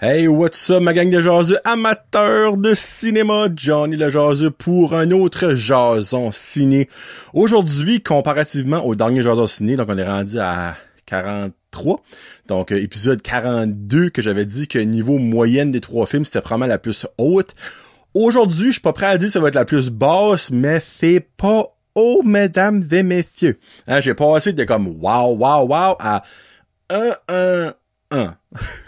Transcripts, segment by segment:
Hey, what's up, ma gang de jaseux amateurs de cinéma, Johnny le jaseux pour un autre jason ciné. Aujourd'hui, comparativement au dernier jason ciné, donc on est rendu à 43, donc épisode 42, que j'avais dit que niveau moyenne des trois films, c'était probablement la plus haute. Aujourd'hui, je suis pas prêt à dire que ça va être la plus basse, mais c'est pas haut, mesdames et messieurs. Hein, j'ai passé de comme wow à 1.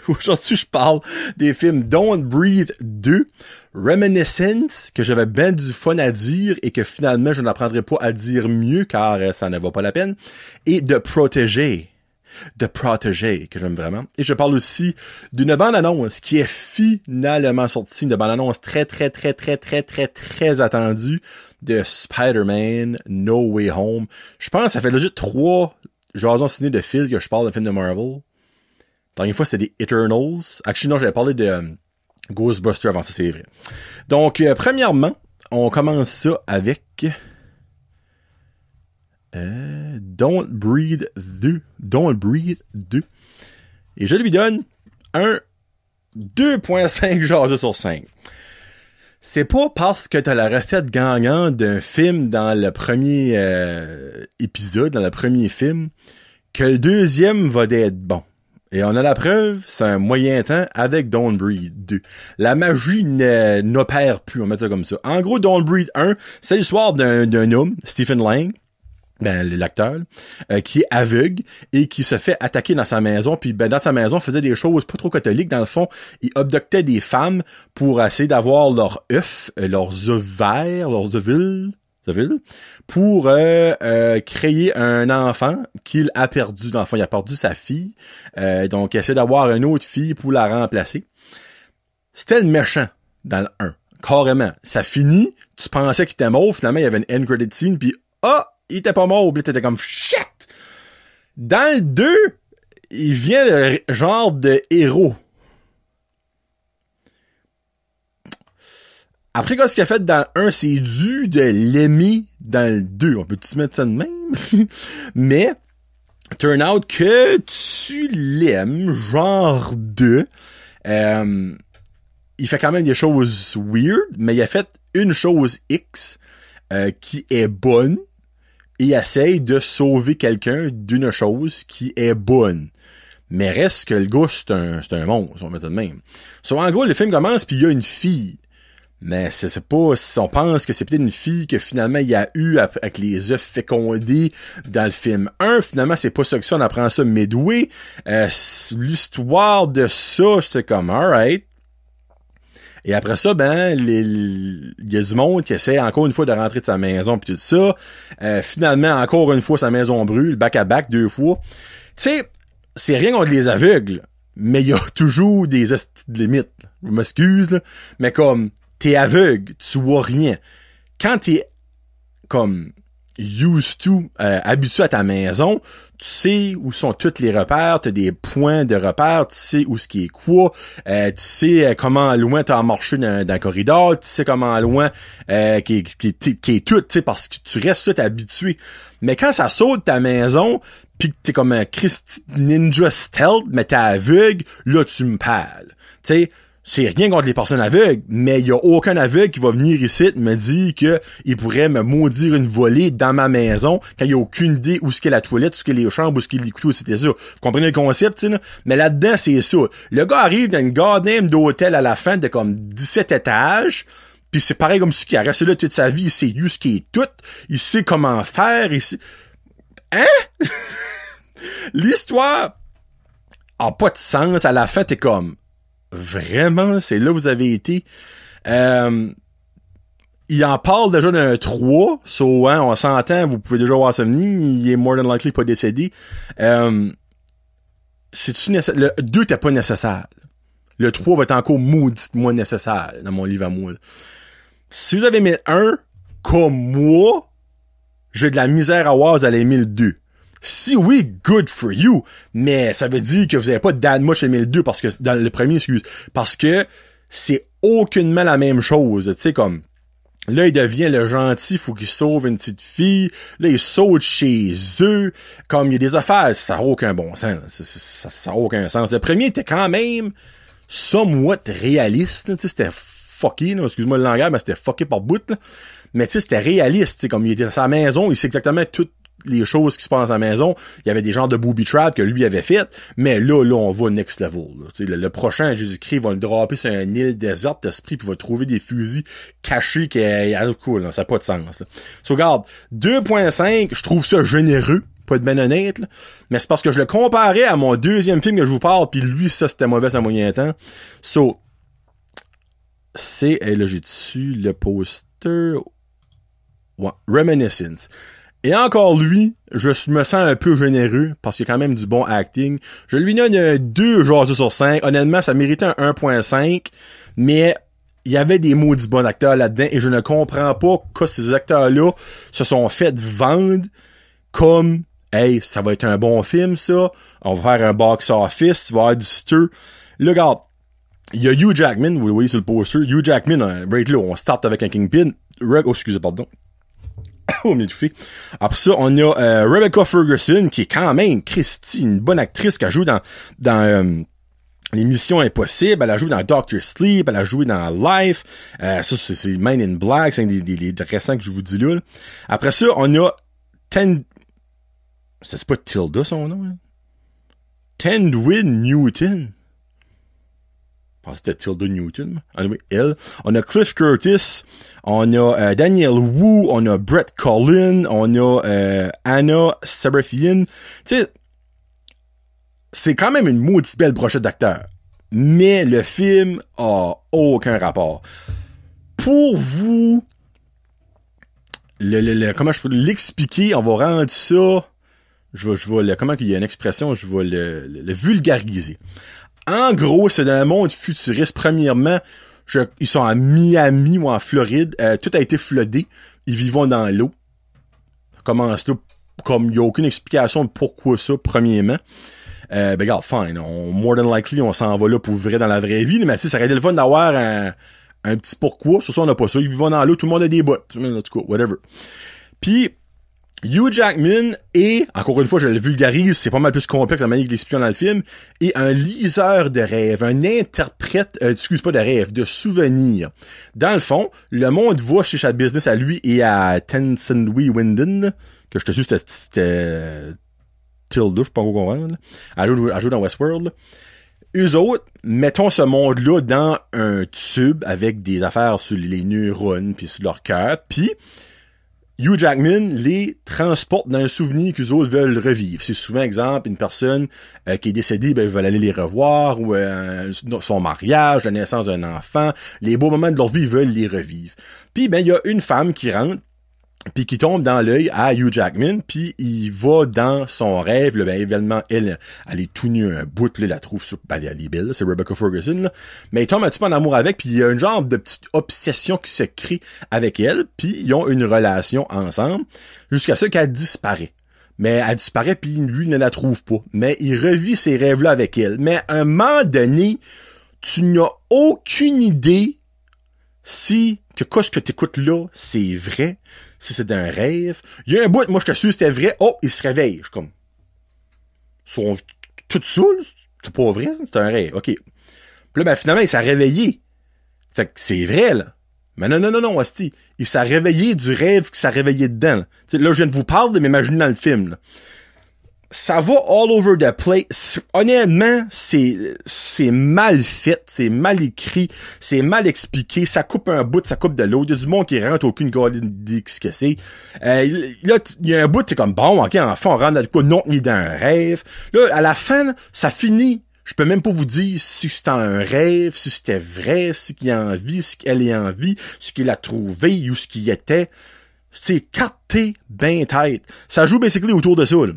Aujourd'hui, je parle des films Don't Breathe 2, Reminiscence, que j'avais bien du fun à dire et que finalement, je n'apprendrai pas à dire mieux car ça ne vaut pas la peine, et The Protégé, que j'aime vraiment. Et je parle aussi d'une bande-annonce qui est finalement sortie, une bande-annonce très attendue de Spider-Man No Way Home. Je pense que ça fait déjà 3 jasons ciné de fil que je parle de films de Marvel. La dernière fois, c'était des Eternals. Actually, non, j'avais parlé de Ghostbusters avant ça, c'est vrai. Donc, premièrement, on commence ça avec Don't Breathe 2. Et je lui donne un 2.5 jaseux sur 5. C'est pas parce que t'as la recette gagnante d'un film dans le premier épisode, dans le premier film, que le deuxième va être bon. Et on a la preuve, c'est un moyen temps avec Don't Breathe 2. La magie n'opère plus, on va mettre ça comme ça. En gros, Don't Breathe 1, c'est l'histoire d'un homme, Stephen Lang, l'acteur, qui est aveugle et qui se fait attaquer dans sa maison. Puis dans sa maison, il faisait des choses pas trop catholiques. Dans le fond, il abductait des femmes pour essayer d'avoir leurs œufs verts, leurs ovules, pour créer un enfant qu'il a perdu. Dans le fond, il a perdu sa fille. Donc, il essaie d'avoir une autre fille pour la remplacer. C'était le méchant dans le 1. Carrément. Ça finit, tu pensais qu'il était mort, finalement, il y avait une end credit scene, puis il était pas mort, puis t'étais comme shit! Dans le 2, il vient le genre de héros. Après, ce qu'il a fait dans le 1, c'est dû de l'aimer dans le 2. On peut-tu mettre ça de même? Mais, turn out que tu l'aimes, genre 2. Il fait quand même des choses weird, mais il a fait une chose X qui est bonne et il essaye de sauver quelqu'un d'une chose qui est bonne. Mais reste que le gars, c'est un monstre, on va mettre ça de même. En gros, le film commence puis il y a une fille. Mais c'est pas, si on pense que c'est peut-être une fille que finalement il y a eu avec les œufs fécondés dans le film 1, finalement c'est pas ça que ça, on apprend ça midway. L'histoire de ça, c'est comme alright. Et après ça, il y a du monde qui essaie encore une fois de rentrer de sa maison pis tout ça. Finalement, encore une fois, sa maison brûle, back à back, 2 fois. Tu sais, c'est rien contre les aveugles, mais il y a toujours des limites. Je m'excuse, là, mais comme t'es aveugle, tu vois rien. Quand t'es comme used to, habitué à ta maison, tu sais où sont tous les repères, t'as des points de repère, tu sais où ce qui est quoi, tu sais comment loin t'as marché dans un corridor, tu sais comment loin qui est tout, tu sais, parce que tu restes tout habitué. Mais quand ça saute ta maison, pis que t'es comme un Christy Ninja Stealth, mais t'es aveugle, là tu me parles. Tu sais, c'est rien contre les personnes aveugles, mais il y a aucun aveugle qui va venir ici me dire que il pourrait me maudire une volée dans ma maison quand il y a aucune idée où ce qu'est la toilette, où ce qu'est les chambres, où ce qu'est les couteaux, c'était ça. Vous comprenez le concept, tu sais, là? Mais là-dedans, c'est ça. Le gars arrive dans une goddamn d'hôtel à la fin de comme 17 étages, pis c'est pareil comme si il a resté là toute sa vie, il sait où ce qui est tout, il sait comment faire, il sait... Hein? L'histoire a pas de sens. À la fin, t'es comme... Vraiment, c'est là où vous avez été. Il en parle déjà d'un 3, on s'entend, vous pouvez déjà voir ça venir, il est more than likely pas décédé. C'est-tu nécessaire? Le 2 n'était pas nécessaire. Le 3 va être encore mauditement nécessaire dans mon livre à moi. Si vous avez mis 1, comme moi, j'ai de la misère à voir, vous allez aimer le 2. Si oui, good for you, mais ça veut dire que vous avez pas that much aimé le 2 parce que, dans le premier, parce que c'est aucunement la même chose, tu sais, comme, là, il devient le gentil, faut qu'il sauve une petite fille, là, il saute chez eux, comme il y a des affaires, ça n'a aucun bon sens, ça n'a aucun sens. Le premier était quand même somewhat réaliste, tu sais, c'était fucké, là, excuse-moi le langage, mais c'était fucké par bout, là. Mais tu sais, c'était réaliste, tu sais, comme il était à sa maison, il sait exactement toutes les choses qui se passent à la maison. Il y avait des genres de booby trap que lui avait fait, mais là, on va next level, là. Tu sais, le prochain Jésus-Christ va le dropper sur une île déserte d'esprit, puis va trouver des fusils cachés qui cool, là, ça n'a pas de sens, là. So, regarde, 2.5, je trouve ça généreux, pas de ben honnête, là. Mais c'est parce que je le comparais à mon deuxième film que je vous parle, puis lui, ça, c'était mauvais à moyen temps. So, c'est, là, j'ai dessus le poster, ouais, Reminiscence. Et encore lui, je me sens un peu généreux, parce qu'il y a quand même du bon acting. Je lui donne un 2 sur 5. Honnêtement, ça méritait un 1.5, mais il y avait des maudits bons acteurs là-dedans, et je ne comprends pas que ces acteurs-là se sont fait vendre comme, hey, ça va être un bon film, ça. On va faire un box-office, tu vas avoir du stir. Là, regarde, il y a Hugh Jackman, vous le voyez sur le poster. Hugh Jackman, right là, on start avec un Kingpin. Excusez, pardon. Oh, m'étouffé. Après ça, on a Rebecca Ferguson, qui est quand même, Christy, une bonne actrice qui a joué dans les Missions Impossibles, elle a joué dans Doctor Sleep, elle a joué dans Life, ça c'est Men in Black, c'est un des récents que je vous dis là. Après ça, on a c'est pas Tilda son nom, hein? Tendwin Newton. Je pense que c'était Tilda Newton. Anyway, elle. On a Cliff Curtis, on a Daniel Wu, on a Brett Collin, on a Anna Serafian. Tu sais, c'est quand même une maudite belle brochette d'acteurs. Mais le film a aucun rapport. Pour vous, comment je peux l'expliquer, on va rendre ça, comment il y a une expression, je vais le vulgariser. En gros, c'est dans un monde futuriste. Premièrement, ils sont à Miami ou en Floride. Tout a été floodé. Ils vivent dans l'eau. Comment ça? Comme il n'y a aucune explication de pourquoi ça, premièrement. Regarde, fine. More than likely, on s'en va là pour vivre dans la vraie vie. Mais tu sais, ça aurait été le fun d'avoir un petit pourquoi. Sur ça, on n'a pas ça. Ils vivent dans l'eau. Tout le monde a des bottes. En tout cas, whatever. Puis, Hugh Jackman est, encore une fois, je le vulgarise, c'est pas mal plus complexe la manière qu'il l'explique dans le film, est un liseur de rêves, un interprète, de rêves, de souvenirs. Dans le fond, le monde va chez sa business à lui et à Tenzin Winden, que je te suis, c'était Tilda, je sais pas quoi comprendre. Elle joue dans Westworld. Eux autres, mettons ce monde-là dans un tube avec des affaires sur les neurones puis sur leur cœur, puis Hugh Jackman les transporte dans un souvenir qu'eux autres veulent revivre. C'est souvent, exemple, une personne qui est décédée, ils veulent aller les revoir, ou son mariage, la naissance d'un enfant, les beaux moments de leur vie, ils veulent les revivre. Puis, il y a une femme qui rentre, puis qui tombe dans l'œil à Hugh Jackman, puis il va dans son rêve, là, évidemment, elle est tout nue un bout, puis là, la trouve sur, elle est belle, c'est Rebecca Ferguson, là, mais il tombe un petit peu en amour avec, puis il y a une genre de petite obsession qui se crée avec elle, puis ils ont une relation ensemble, jusqu'à ce qu'elle disparaît. Mais elle disparaît, puis lui ne la trouve pas. Mais il revit ces rêves-là avec elle. Mais à un moment donné, tu n'as aucune idée si ce que t'écoutes là, c'est vrai, si c'est un rêve. Il y a un bout, moi je te suis, c'était vrai. Oh, il se réveille. Je suis comme, sont tout saoul, c'est pas vrai, c'est un rêve. OK. Puis là, finalement, il s'est réveillé. Fait que c'est vrai, là. Mais non, hostie. Il s'est réveillé du rêve qu'il s'est réveillé dedans. Là, je viens de vous parler de m'imaginer dans le film, là. Ça va all over the place. Honnêtement, c'est mal fait, c'est mal écrit, c'est mal expliqué, ça coupe un bout, ça coupe de l'autre. Il y a du monde qui rentre, aucune idée de ce que c'est. Là, il y a un bout, c'est comme, bon, ok, enfin, on rentre dans le coup, non, il est dans un rêve. Là, à la fin, ça finit. Je peux même pas vous dire si c'était un rêve, si c'était vrai, si qu'il a envie, si qu'elle est en vie, ce qu'il a trouvé ou ce qu'il était. C'est capté ben tête. Ça joue basically autour de ça, là.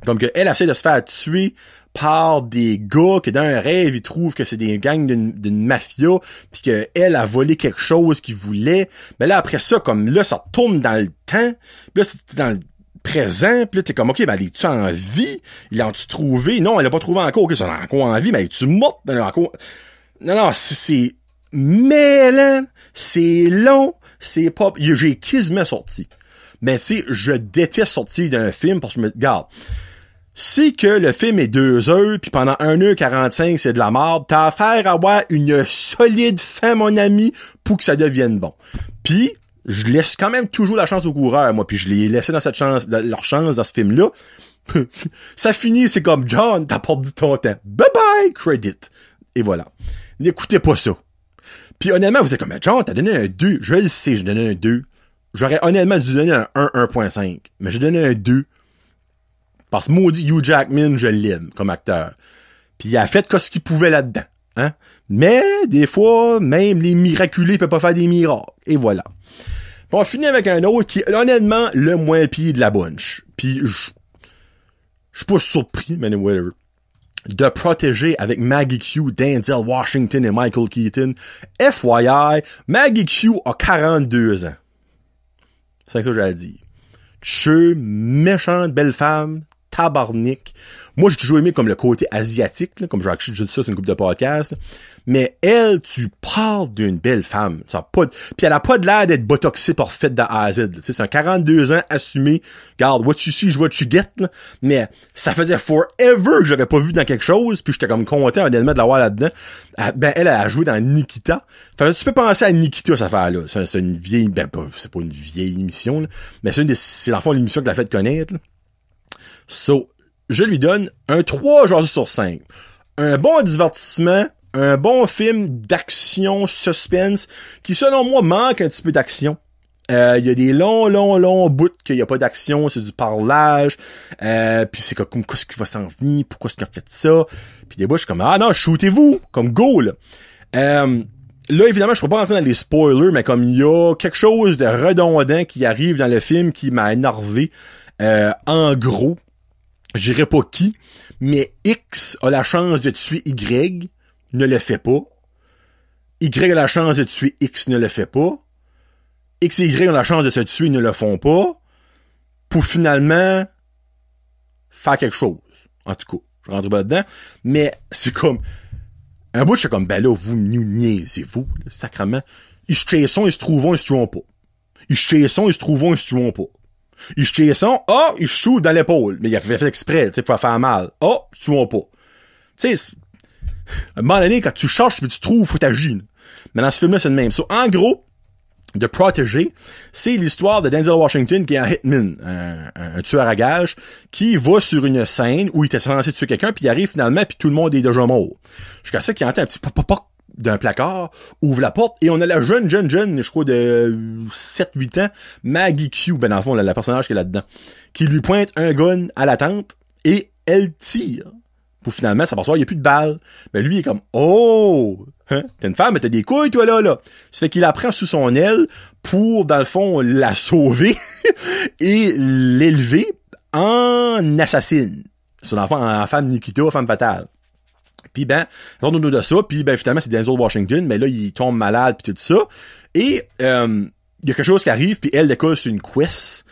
Comme que elle essaie de se faire tuer par des gars que dans un rêve, ils trouvent que c'est des gangs d'une mafia, puis que elle a volé quelque chose qu'ils voulaient. Mais là, après ça, comme là, ça tourne dans le temps, puis là, c'est dans le présent, puis là, t'es comme, OK, elle est-tu en vie? Il l'a-tu trouvé? Non, elle l'a pas trouvé encore. OK, ça en encore en vie, mais elle est-tu morte? Non, c'est mêlant, c'est long, c'est pas... J'ai quasiment sorti. Mais tu sais, je déteste sortir d'un film parce que je me... Regarde, Si que le film est 2 heures, puis pendant 1h45, c'est de la merde, t'as affaire à avoir une solide fin, mon ami, pour que ça devienne bon. Puis, je laisse quand même toujours la chance aux coureurs, moi, puis je l'ai laissé dans leur chance dans ce film-là. Ça finit, c'est comme, John, t'as perdu ton temps. Bye-bye, credit. Et voilà. N'écoutez pas ça. Puis honnêtement, vous êtes comme, John, t'as donné un 2. Je le sais, j'ai donné un 2. J'aurais honnêtement dû donner un 1, 1.5. Mais j'ai donné un 2. Parce que maudit Hugh Jackman, je l'aime comme acteur. Puis il a fait ce qu'il pouvait là-dedans. Hein? Mais, des fois, même les miraculés peuvent pas faire des miracles. Et voilà. Puis on finit avec un autre qui est honnêtement le moins pire de la bunch. Puis je suis pas surpris, mais whatever. De protéger avec Maggie Q, Denzel Washington et Michael Keaton. FYI, Maggie Q a 42 ans. C'est ça que j'allais dire. Méchante belle femme, tabarnak. Moi, j'ai toujours aimé comme le côté asiatique, là, comme j'ai dit ça sur une couple de podcasts. Mais elle, tu parles d'une belle femme. Ça a pas puis elle a pas de l'air d'être botoxée parfaite de A à Z. C'est un 42 ans assumé. Regarde, what you see is what you get. Là. Mais ça faisait forever que j'avais pas vu dans quelque chose. Puis j'étais comme content honnêtement de l'avoir là-dedans. Elle a joué dans Nikita. Fait que tu peux penser à Nikita, cette affaire-là. C'est une vieille... c'est pas une vieille émission, là, mais c'est dans le fond l'émission que l'a fait connaître. Là. So, je lui donne un 3 aujourd'hui sur 5. Un bon divertissement, un bon film d'action, suspense, qui selon moi manque un petit peu d'action. Il y a des longs bouts qu'il y a pas d'action, c'est du parlage, puis c'est comme qu'est-ce qui va s'en venir, pourquoi est-ce qu'il a fait ça, puis des bouts je suis comme ah non, shootez-vous, comme go là. Là, évidemment, je ne peux pas rentrer dans les spoilers, mais comme il y a quelque chose de redondant qui arrive dans le film qui m'a énervé, en gros, je dirais pas qui, mais X a la chance de tuer Y, ne le fait pas. Y a la chance de tuer X, ne le fait pas. X et Y ont la chance de se tuer, ne le font pas. Pour finalement faire quelque chose. En tout cas, je rentre pas dedans. Mais c'est comme... Un bout, je suis comme, ben là, vous nous niaisez-vous, là, sacrement. Ils se chassent, ils se trouvent, ils se tuent pas. Ils se chassent, ils se trouvent, ils se tuent pas. Ils se chassent, ils se shootent dans l'épaule. Mais il a fait exprès, tu sais, pour faire mal. Ils se tuent pas. Tu sais, à un moment donné, quand tu cherches puis tu trouves, faut t'agir. Mais dans ce film-là, c'est le même. So, en gros, de protéger, c'est l'histoire de Denzel Washington qui est un hitman, un tueur à gages, qui va sur une scène où il était censé tuer quelqu'un, puis il arrive finalement, puis tout le monde est déjà mort. Jusqu'à ça qu'il entend un petit pop d'un placard, ouvre la porte, et on a la jeune, je crois de 7-8 ans, Maggie Q, ben dans le fond, la personnage qui est là-dedans, qui lui pointe un gun à la tempe, et elle tire. Pour finalement s'apercevoir, il n'y a plus de balles. Ben lui, il est comme, oh! Hein? T'es une femme, mais t'as des couilles, toi, là. Ça fait qu'il la prend sous son aile pour, dans le fond, la sauver et l'élever en assassine. C'est dans le fond, en femme Nikita, femme fatale. Puis ben, on nous de ça, puis ben finalement, c'est Denzel Washington, mais là, il tombe malade, puis tout ça. Et il y a quelque chose qui arrive, puis elle décolle sur une quest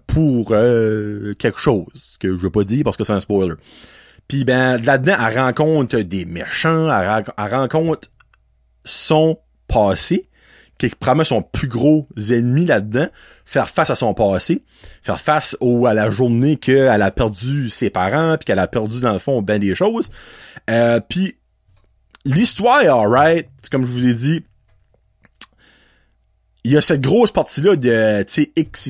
pour quelque chose, que je veux pas dire parce que c'est un spoiler. Puis ben là-dedans, elle rencontre des méchants, elle rencontre son passé, qui est probablement son plus gros ennemi là-dedans, faire face à son passé, faire face à la journée qu'elle a perdu ses parents, puis qu'elle a perdu dans le fond ben des choses. Puis l'histoire est alright, comme je vous ai dit. Il y a cette grosse partie-là de, tu sais, X,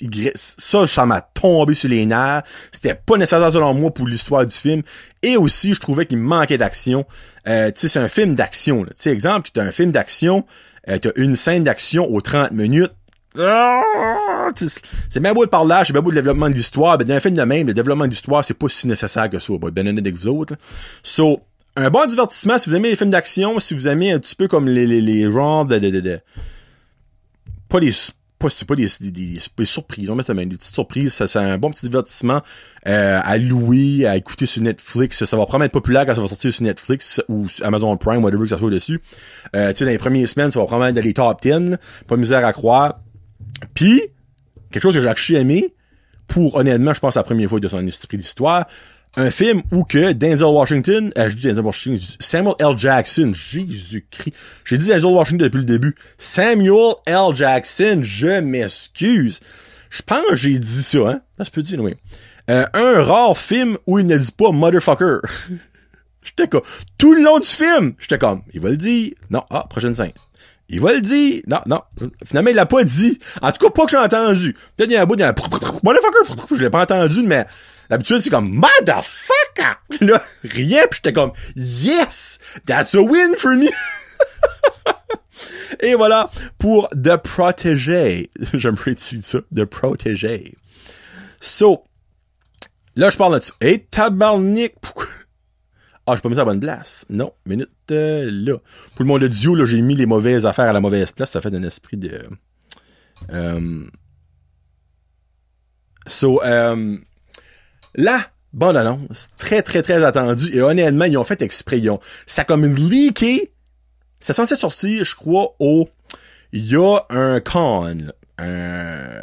Y. Ça m'a tombé sur les nerfs. C'était pas nécessaire selon moi pour l'histoire du film. Et aussi, je trouvais qu'il manquait d'action. Tu sais, c'est un film d'action, là. Tu sais, exemple, t'as un film d'action, t'as une scène d'action aux 30 minutes. C'est bien beau le parlage, c'est bien beau le développement de l'histoire. Ben, dans un film de même, le développement de l'histoire, c'est pas si nécessaire que ça. Ben, ben honnête avec vous autres, là. So, un bon divertissement, si vous aimez les films d'action, si vous aimez un petit peu comme les genres pas des surprises, on met ça même, des petites surprises, ça c'est un bon petit divertissement à louer, à écouter sur Netflix, ça va probablement être populaire quand ça va sortir sur Netflix ou sur Amazon Prime, whatever que ça soit dessus. Tu sais, dans les premières semaines, ça va probablement être dans les top 10, pas misère à croire. Puis, quelque chose que j'ai actually aimé, pour honnêtement, je pense la première fois de son esprit d'histoire, un film où que Denzel Washington, je dis Denzel Washington, Samuel L. Jackson, Jésus-Christ, j'ai dit Denzel Washington depuis le début, Samuel L. Jackson, je m'excuse, Je pense que j'ai dit ça, hein? Ça se peut dire, oui. Un rare film où il ne dit pas motherfucker. J'étais comme, tout le long du film, j'étais comme, il va le dire. Non, prochaine scène. Il va le dire. Non. Finalement, il l'a pas dit. En tout cas, pas que j'ai entendu. Peut-être il y a un bout de motherfucker. Je l'ai pas entendu, mais d'habitude, c'est comme motherfucker. Là, rien, pis j'étais comme, yes! That's a win for me! Et voilà pour The Protégé. J'aimerais dire ça. The Protégé. So, là, je parle là-dessus. Et tabarnak, pourquoi? J'ai pas mis ça à la bonne place. Non, minute, là. Pour le monde audio, là, j'ai mis les mauvaises affaires à la mauvaise place. Ça fait un esprit de... La bande-annonce, très, très, très attendue. Et honnêtement, ils ont fait exprès. Ça a comme leaké. C'est censé sortir, je crois, il y a un con. Je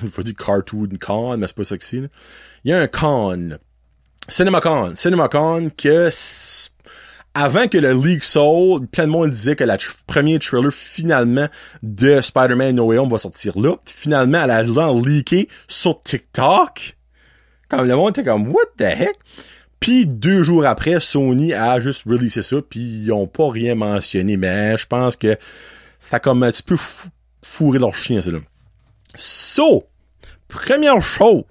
vais dire Cartoon Con, mais c'est pas ça que c'est. Il y a un con. CinemaCon que avant que le leak sorte, plein de monde disait que le premier trailer finalement de Spider-Man No Way Home va sortir là. Finalement, elle a leaké sur TikTok. Comme le monde était comme what the heck? Puis 2 jours après, Sony a juste releasé ça, puis ils ont pas rien mentionné, mais je pense que ça a comme un petit peu fourré leur chien, ça là. So, première chose,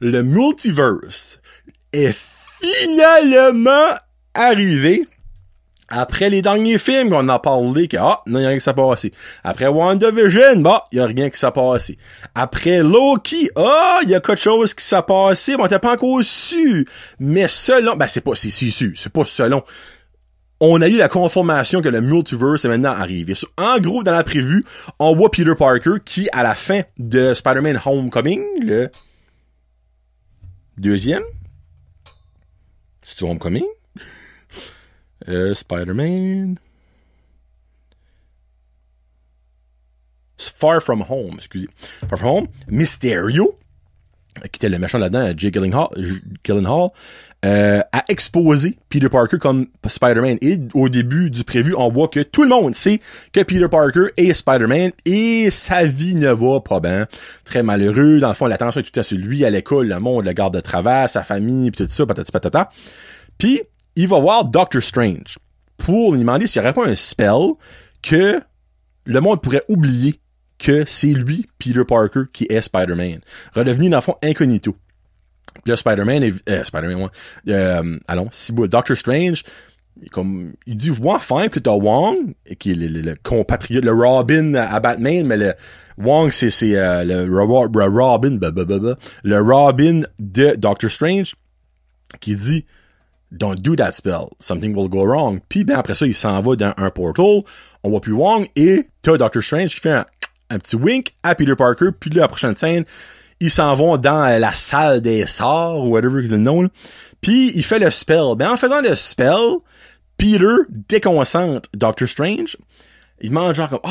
le multiverse est finalement arrivé après les derniers films qu'on a parlé que non, il y a rien qui s'est passé. Après WandaVision, il y a rien qui s'est passé. Après Loki, il y a quelque chose qui s'est passé, on t'as pas encore su. Mais selon, c'est pas selon. On a eu la confirmation que le multiverse est maintenant arrivé. En gros, dans la prévue, on voit Peter Parker qui, à la fin de Spider-Man Homecoming, le deuxième, c'est Homecoming? Spider-Man. Far From Home, excusez. Far From Home. Mysterio, qui était le méchant là-dedans, Jake Gyllenhaal, a exposé Peter Parker comme Spider-Man. Et au début du prévu, on voit que tout le monde sait que Peter Parker est Spider-Man et sa vie ne va pas bien. Très malheureux. Dans le fond, l'attention est tout à sur lui, à l'école, le monde, le garde de travail, sa famille, pis tout ça, patati patata. Puis, il va voir Doctor Strange pour lui demander s'il n'y aurait pas un spell que le monde pourrait oublier que c'est lui, Peter Parker, qui est Spider-Man. Redevenu, dans le fond, incognito. Puis là, Doctor Strange, il dit, enfin, puis t'as Wong, qui est le compatriote, le Robin à Batman, mais le Wong, c'est le Robin de Doctor Strange, qui dit, don't do that spell. Something will go wrong. Puis, après ça, il s'en va dans un portal. On voit plus Wong et t'as Doctor Strange qui fait un petit wink à Peter Parker. Puis là, la prochaine scène, ils s'en vont dans la salle des sorts, ou whatever le nom. Puis, il fait le spell. En faisant le spell, Peter déconcentre Doctor Strange. Il demande genre comme,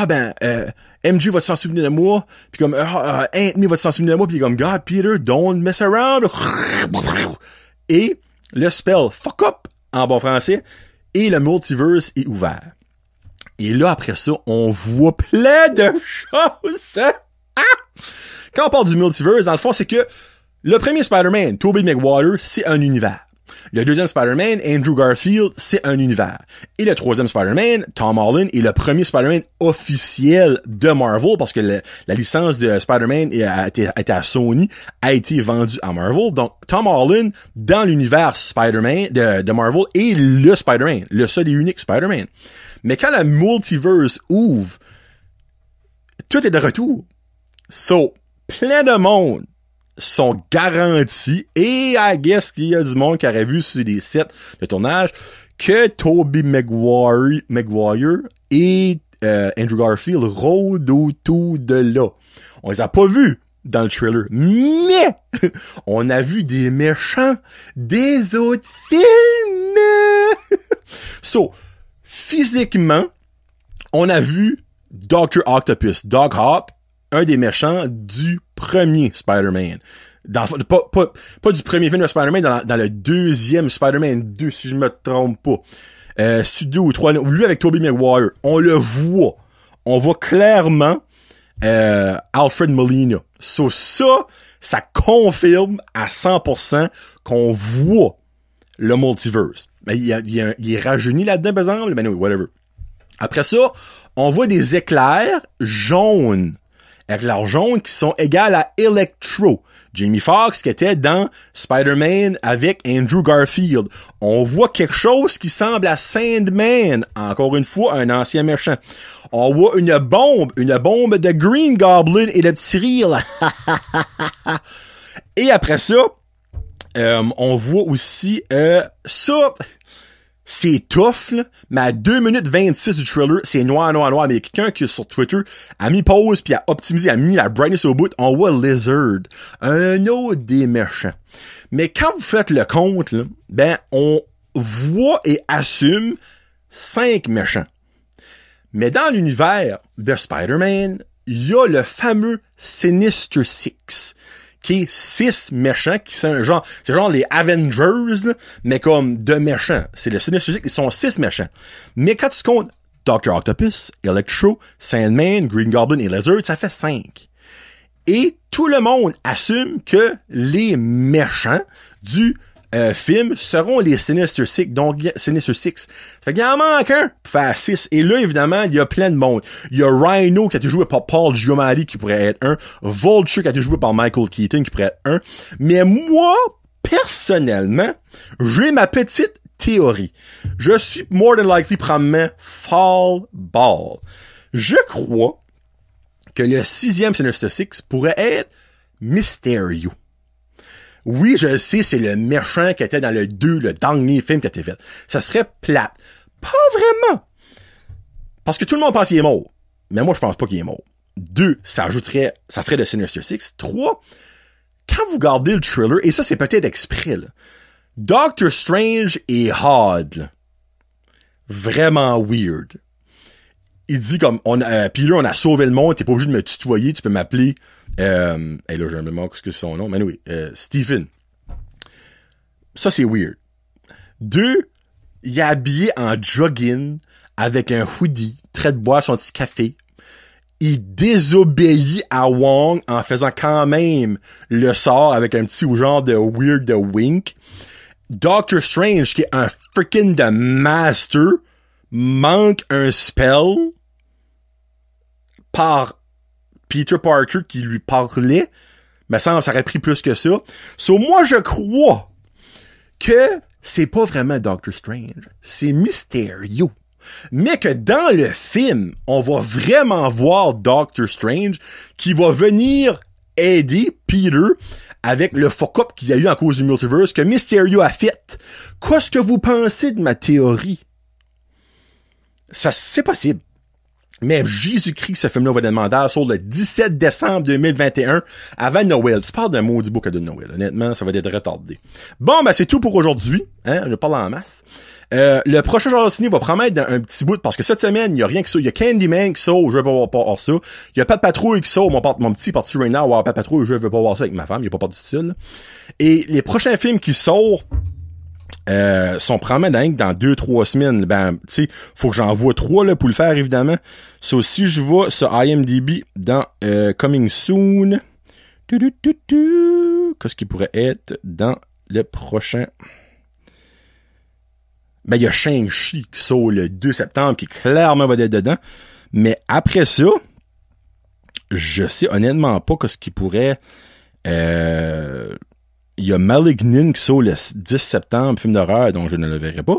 MJ va s'en souvenir de moi. Puis comme, Ant-Man va s'en souvenir de moi. Puis il est comme, God, Peter, don't mess around. Et le spell fuck up, en bon français, et le multiverse est ouvert. Et là, après ça, on voit plein de choses. Quand on parle du multiverse, dans le fond, c'est que le premier Spider-Man, Tobey Maguire, c'est un univers. Le deuxième Spider-Man, Andrew Garfield, c'est un univers. Et le troisième Spider-Man, Tom Holland, est le premier Spider-Man officiel de Marvel, parce que la licence de Spider-Man a été à Sony, a été vendue à Marvel. Donc, Tom Holland, dans l'univers Spider-Man de Marvel, est le Spider-Man, le seul et unique Spider-Man. Mais quand la multiverse ouvre, tout est de retour. So, plein de monde sont garantis, et I guess qu'il y a du monde qui aurait vu sur des sets de tournage que Tobey Maguire et Andrew Garfield rôdent autour de là. On les a pas vus dans le trailer, mais on a vu des méchants des autres films. So, physiquement, on a vu Dr. Octopus, Doc Ock, un des méchants du premier Spider-Man. Pas du premier film de Spider-Man, dans le deuxième Spider-Man 2, si je me trompe pas. Studio ou 3, lui avec Tobey Maguire. On le voit. On voit clairement Alfred Molina. Ça confirme à 100% qu'on voit le multiverse. Mais il est rajeuni là-dedans, par exemple, mais non, whatever. Après ça, on voit des éclairs jaunes. Éclairs jaunes qui sont égales à Electro. Jamie Foxx qui était dans Spider-Man avec Andrew Garfield. On voit quelque chose qui semble à Sandman. Encore une fois, un ancien méchant. On voit une bombe de Green Goblin et de petit rire. Et après ça, on voit aussi ça. C'est tough, là, mais à 2 minutes 26 du trailer, c'est noir. Mais il y a quelqu'un qui, sur Twitter, a mis pause puis a optimisé, a mis la brightness au bout. On voit Lizard, un autre des méchants. Mais quand vous faites le compte, là, ben, on voit et assume 5 méchants. Mais dans l'univers de Spider-Man, il y a le fameux Sinister Six, qui est 6 méchants, c'est genre les Avengers, là, mais comme de méchants. C'est le Sinister Six, ils sont 6 méchants. Mais quand tu comptes Dr. Octopus, Electro, Sandman, Green Goblin et Lizard, ça fait 5. Et tout le monde assume que les méchants du film seront les Sinister Six, donc Sinister Six. Ça fait qu'il en manque un pour faire 6. Et là, évidemment, il y a plein de monde. Il y a Rhino qui a été joué par Paul Giamatti qui pourrait être un. Vulture qui a été joué par Michael Keaton qui pourrait être un. Mais moi, personnellement, j'ai ma petite théorie. Je suis more than likely probablement Fall Ball. Je crois que le 6e Sinister Six pourrait être Mysterio. Oui, je le sais, c'est le méchant qui était dans le 2, le dernier film qui a été fait. Ça serait plate. Pas vraiment. Parce que tout le monde pense qu'il est mort. Mais moi, je pense pas qu'il est mort. 2, ça ferait de Sinister Six. 3, quand vous regardez le trailer, et ça, c'est peut-être exprès, là, Doctor Strange est hard, là. Vraiment weird. Il dit comme, Peter, on a sauvé le monde, t'es pas obligé de me tutoyer, tu peux m'appeler, et là, j'ai un mémoire, qu'est-ce que c'est son nom? Mais oui, Stephen. Ça, c'est weird. 2, il est habillé en jogging, avec un hoodie, traite de boire son petit café. Il désobéit à Wong en faisant quand même le sort avec un petit genre de weird de wink. Doctor Strange, qui est un freaking de master, manque un spell par Peter Parker qui lui parlait. Mais ça aurait pris plus que ça. So, moi, je crois que c'est pas vraiment Doctor Strange. C'est Mysterio. Mais que dans le film, on va vraiment voir Doctor Strange qui va venir aider Peter avec le fuck-up qu'il y a eu à cause du multiverse que Mysterio a fait. Qu'est-ce que vous pensez de ma théorie? Ça, c'est possible. Mais Jésus-Christ, ce film-là va être demandé sur le 17 décembre 2021, avant Noël. Tu parles d'un maudit beau cadeau de Noël. Honnêtement, ça va être retardé. Bon, ben, c'est tout pour aujourd'hui. Hein? Je parle en masse. Le prochain genre de ciné va promettre un petit bout, parce que cette semaine, il y a rien qui sort. Il y a Candyman qui sort, je veux pas voir ça. Il y a Pat Patrouille qui sort, mon petit parti right now, voir Pat Patrouille, je veux pas voir ça avec ma femme, il y a pas de style. Et les prochains films qui sortent, sont probablement dans 2-3 semaines. Ben, tu sais, faut que j'en voie 3 là, pour le faire, évidemment. So, si je vois sur IMDb dans Coming Soon, qu'est-ce qui pourrait être dans le prochain? Ben, il y a Shang-Chi qui sort le 2 septembre, qui clairement va être dedans. Mais après ça, je sais honnêtement pas qu'est-ce qui pourrait... Il y a Malignant qui sort le 10 septembre, film d'horreur, donc je ne le verrai pas.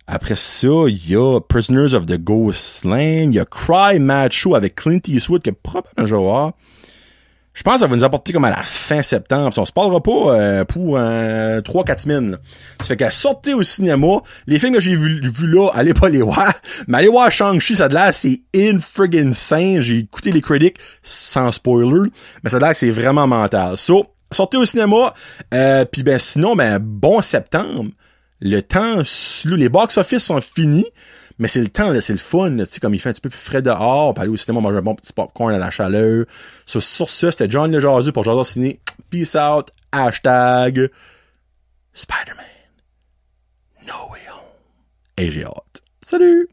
Après ça, il y a Prisoners of the Ghostland. Il y a Cry Macho avec Clint Eastwood, que probablement je vais voir. Je pense que ça va nous apporter comme à la fin septembre. On se parlera pas pour 3-4 semaines. Là. Ça fait qu'à sortir au cinéma, les films que j'ai vus là, allez pas les voir. Mais allez voir Shang-Chi, ça a l'air c'est in-friggin' J'ai écouté les critiques sans spoiler, mais ça a l'air que c'est vraiment mental. So, sortez au cinéma, puis ben sinon, ben bon septembre. Le temps, les box-office sont finis, mais c'est le temps, là, c'est le fun, tu sais, comme il fait un petit peu plus frais dehors, on peut aller au cinéma manger un bon petit popcorn à la chaleur. Sur ça, c'était John le Jazu pour Jazu Ciné. Peace out, hashtag Spider-Man. No way home. Et j'ai hâte. Salut!